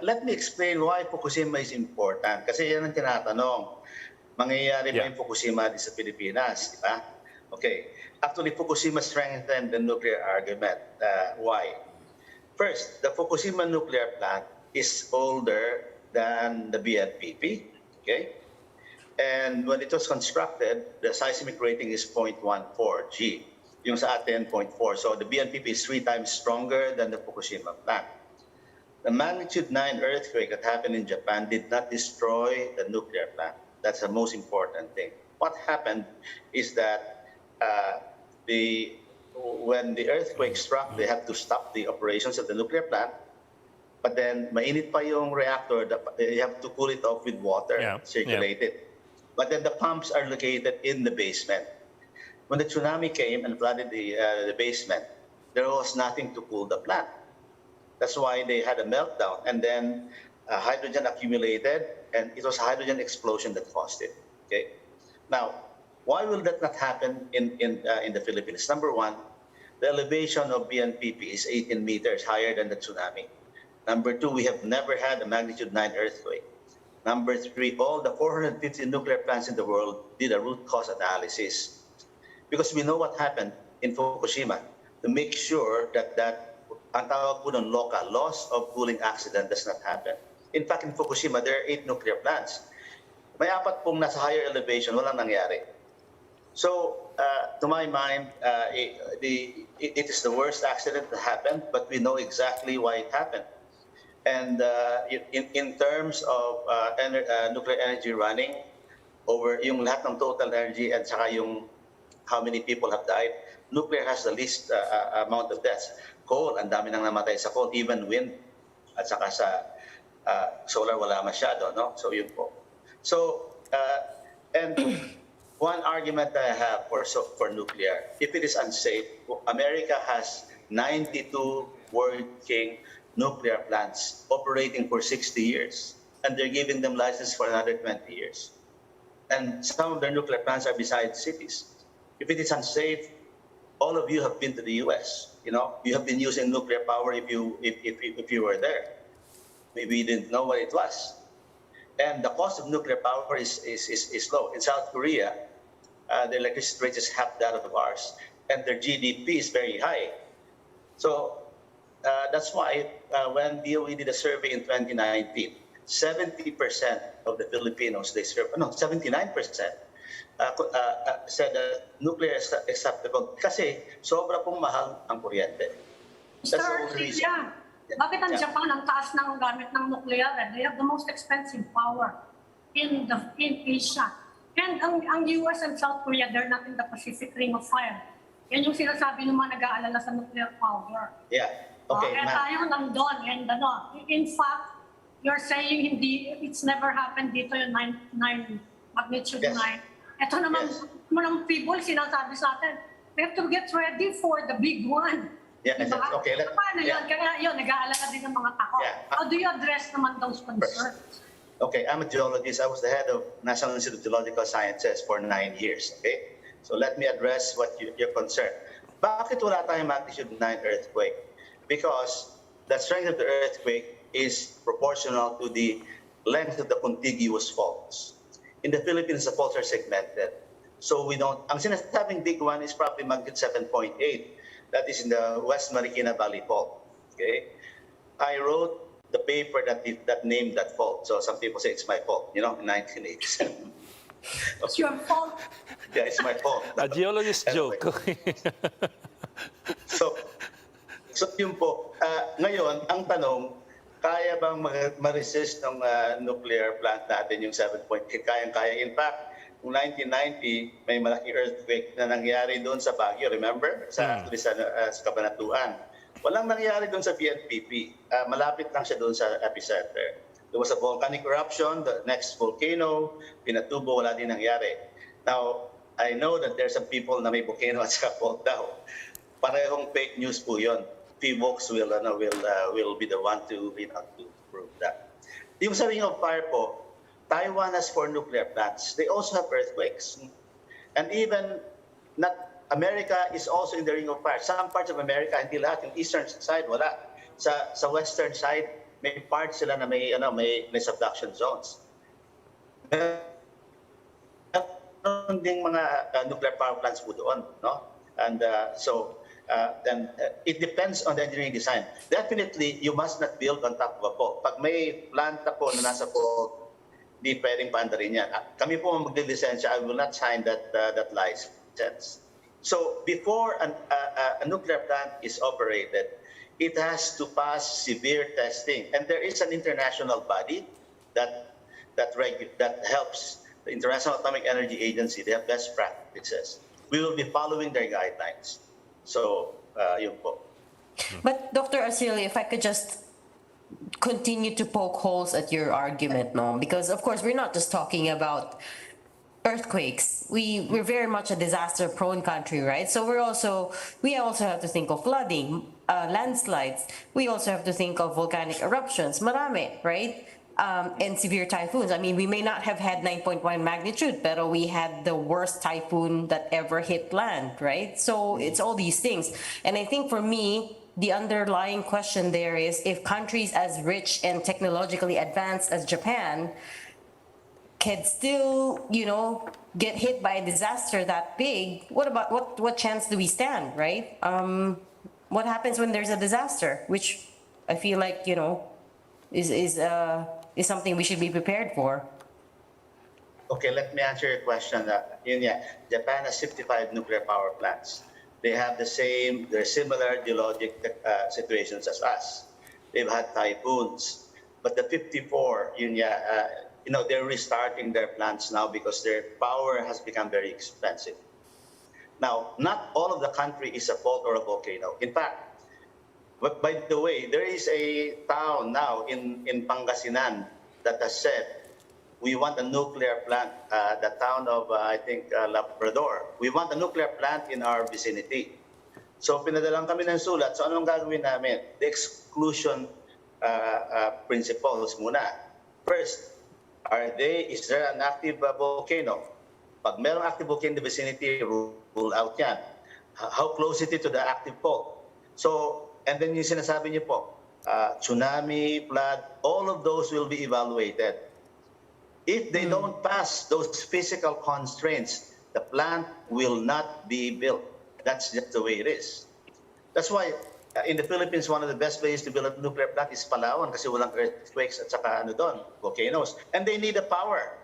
Let me explain why Fukushima is important. Kasi yan ang tinatanong. Mangyayari ba yung Fukushima sa Pilipinas? Di ba? Okay. Actually, Fukushima strengthened the nuclear argument. Why? First, the Fukushima nuclear plant is older than the BNPP. Okay? And when it was constructed, the seismic rating is 0.14 G. Yung sa atin, 0.4. So the BNPP is 3 times stronger than the Fukushima plant. The magnitude 9 earthquake that happened in Japan did not destroy the nuclear plant. That's the most important thing. What happened is that when the earthquake struck, they had to stop the operations of the nuclear plant. But then, mainit pa yung reactor, you have to cool it off with water, circulate it. But then the pumps are located in the basement. When the tsunami came and flooded the basement, there was nothing to cool the plant. That's why they had a meltdown, and then hydrogen accumulated, and it was a hydrogen explosion that caused it. Okay. Now, why will that not happen in the Philippines? Number one, the elevation of BNPP is 18 meters higher than the tsunami. Number two, we have never had a magnitude 9 earthquake. Number three, all the 450 nuclear plants in the world did a root cause analysis, because we know what happened in Fukushima to make sure that ang tawag po ng local loss of cooling accident does not happen. In fact, in Fukushima, there are 8 nuclear plants. May 4 pong nasa higher elevation, walang nangyari. So, to my mind, it is the worst accident that happened, but we know exactly why it happened. And in terms of nuclear energy running, over yung lahat ng total energy at saka yung how many people have died, nuclear has the least amount of deaths. Coal, ang dami nang namatay sa coal, even wind, at saka sa solar wala masyado, no? So yun po. So, and one argument I have for nuclear, if it is unsafe, America has 92 working nuclear plants operating for 60 years, and they're giving them license for another 20 years. And some of their nuclear plants are beside cities. If it is unsafe, all of you have been to the U.S. You know, you have been using nuclear power if you were there. Maybe you didn't know what it was. And the cost of nuclear power is low. In South Korea, the electricity rate is half that of ours, and their GDP is very high. So that's why when DOE did a survey in 2019, 70% of the Filipinos they serve, 79%. Said that nuclear is acceptable kasi sobra pong mahal ang kuryente. Mr. Arcilla, bakit ang Japan ang taas ng gamit ng nuclear? They have the most expensive power in Asia. And ang US and South Korea, they're not in the Pacific Ring of Fire. Yan yung sinasabi ng mga nag-aalala sa nuclear power. Yeah. Okay. And tayo nandun. And in fact, you're saying it's never happened dito yung 9 magnitude 9. Ito naman, mga people sinasabi sa atin, we have to get ready for the big one. Yeah, diba? Okay. Paano yun? Kaya yun, nag-aalala din ng mga tao. How do you address naman those concerns? Okay, I'm a geologist. I was the head of National Institute of Geological Sciences for 9 years. Okay? So let me address what your concern. Bakit wala tayong magnitude 9 earthquake? Because the strength of the earthquake is proportional to the length of the contiguous faults. In the Philippines, the faults are segmented. So we don't, ang sinasabing big one is probably magnitude 7.8. That is in the West Marikina Valley Fault. Okay? I wrote the paper that named that fault. So some people say it's my fault, in 1987. It's your fault. Yeah, it's my fault. A geologist joke. So yun po. Ngayon, ang tanong, kaya bang ma-resist ng nuclear plant natin yung 7.8? Kayang-kaya. In fact, noong 1990, may malaking earthquake na nangyari doon sa Baguio, remember? Sa Cabanatuan. Walang nangyari doon sa BNPP. Malapit lang siya doon sa epicenter. There was a volcanic eruption, the next volcano, Pinatubo, wala din nangyari. Now, I know that there's some people na may volcano at saka fault daw. Parehong fake news po yun. PVOX will be the one to prove that. Yung sa Ring of Fire po, Taiwan has 4 nuclear plants. They also have earthquakes. And even America is also in the Ring of Fire. Some parts of America, hindi lahat. Yung eastern side, wala. Sa western side, may parts sila na may subduction zones. Meron ding mga nuclear power plants po doon, no? And then it depends on the engineering design. Definitely, you must not build on top of a fault. Pag may planta po na nasa fault, di pwedeng paandarin yan. Kami po magli-lisensya, I will not sign that license. So before a nuclear plant is operated, it has to pass severe testing. And there is an international body that helps, the International Atomic Energy Agency. They have best practices. We will be following their guidelines. So, yun po. But Dr. Arcilla, if I could just continue to poke holes at your argument, no? Because of course we're not just talking about earthquakes. We're very much a disaster-prone country, right? So we also have to think of flooding, landslides. We also have to think of volcanic eruptions, marami, right? And severe typhoons. I mean, we may not have had 9.1 magnitude, but we had the worst typhoon that ever hit land, right? So it's all these things. And I think for me, the underlying question there is, if countries as rich and technologically advanced as Japan can still, get hit by a disaster that big, what chance do we stand, right? What happens when there's a disaster, which I feel like, is something we should be prepared for. Okay, let me answer your question. Japan has 55 nuclear power plants. They have they're similar geologic situations as us. They've had typhoons. But the 54, they're restarting their plants now because their power has become very expensive. Now, not all of the country is a fault or a volcano. In fact, but by the way, there is a town now in Pangasinan that has said, we want a nuclear plant, the town of, Labrador. We want a nuclear plant in our vicinity. So pinadalang kami ng sulat. So anong gagawin namin? The exclusion principles muna. First, is there an active volcano? Pag merong active volcano in the vicinity, rule out yan. How close it is to the active fault? So, and then yung sinasabi niyo po, tsunami, flood, all of those will be evaluated. If they don't pass those physical constraints, the plant will not be built. That's just the way it is. That's why in the Philippines, one of the best places to build a nuclear plant is Palawan kasi walang earthquakes at saka volcanoes. And they need the power.